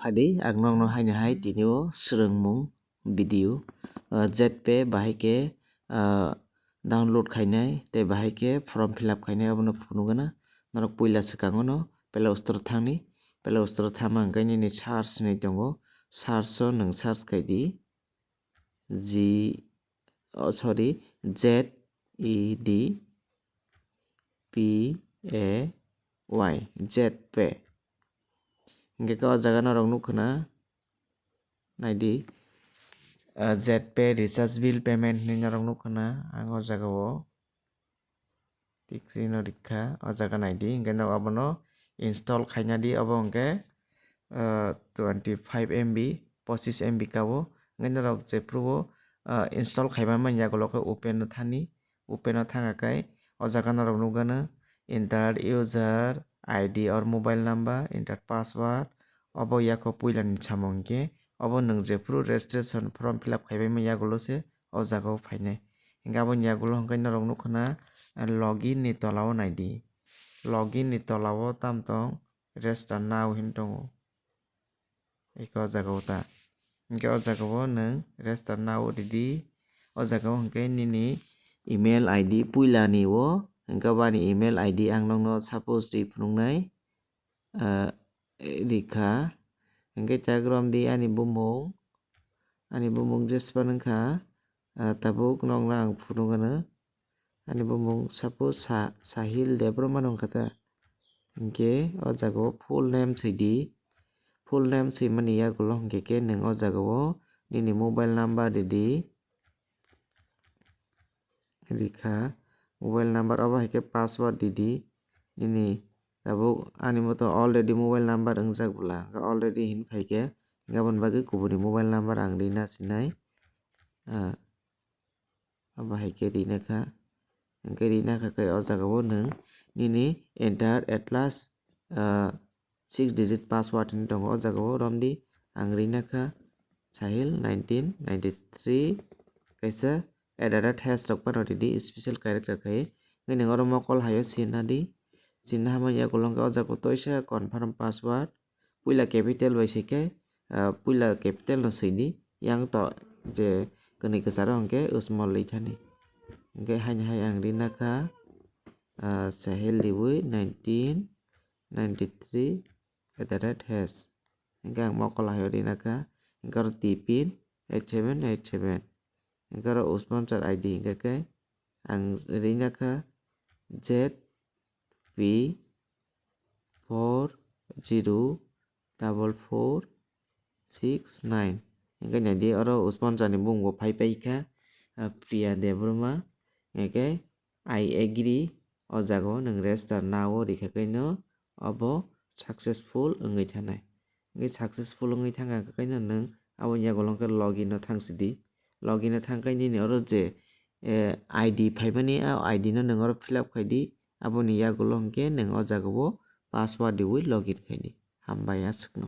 phadi ang no haini hai tini o srwngmung video Zpay bahai ke download khainai tei bahai ke form fill up khainai abono phunukgana norok puila swkango no play store thangni play store thangma hwnkhe nini search ni tongo search o nwng search khai di Zpay Zpay hingke o jaga norok nukha na naidi Zpay recharge bill payment hinui norok nukha na ang o jaga o tikri no rikha o jaga naidi hingke nog abono install khaina di obo hingke 25 MB 25 MB kao hingke norok jephru install khaiba manya ukulok open no thani open no thanga khai o jaga norok nukgano enter user ID or mobile number enter password obo yako puila ni samung hingke obo nwng jephru registration form fill up khaibai manya ulo se o jaga o phainai hingke aboni yagulo hingke norok nukha na login ni tola o naidi login ni tola o tamtong register now hin tongo eke o jaga o ta hingke o jaga o nwng register now redi o jaga o hingke nini email ID puila ni o hingke bani email ID ang nogno suppose tui phunuknai rikha hingke chagram di ani bumung jespan wngkha tabuk nog no ang phunukgano ani bumung suppose sahil deborman wngkha ta hingke o jaga o full name sidi full name simani yagulo hingke ke nwng o jaga o nini mobile number redi rikha mobile number obo haike password didi nini tabuk ani moto already mobile number wngjak bwla already hinfaike hingke aboni bagui kubun ni mobile number ang ree nasinai abo haike ree nakha hingke ree nakha khai o jaga o nwng nini enter at last 6 digit password hinui tongo o jaga o romdi ang ree nakha sahil 1993 kaisa @ rok pano redi special character khai hingke nwng oro mokol haio sinna di sinna hamani yagulo hingke o jaga o toisa confirm password puila capital bai sike puila capital no sidi yang to je kwni kwcharo hingke small leithani hingke haini hai ang ree nakha sahil ribui 1993 hingke ang mokol haio ree nakha hingke oro tipin 8787 hingke oro sponsor ID hingke khe ang ree nakha ZP404469 hingke naidi oro sponsor ni bung bo phaipai kha Priya Deborma hingke I agree o jaga o nwng register now o rikha khai no obo successful wngoi thanai hingke successful wngoi thangka khai no nwng aboni yagulo hingke login no tangsidi login no thangkai nini oro je ID phaimani o ID no nwng oro fill up khai di aboni yagulo hingke nwng o jaga o password riui login khai di hambai aswk.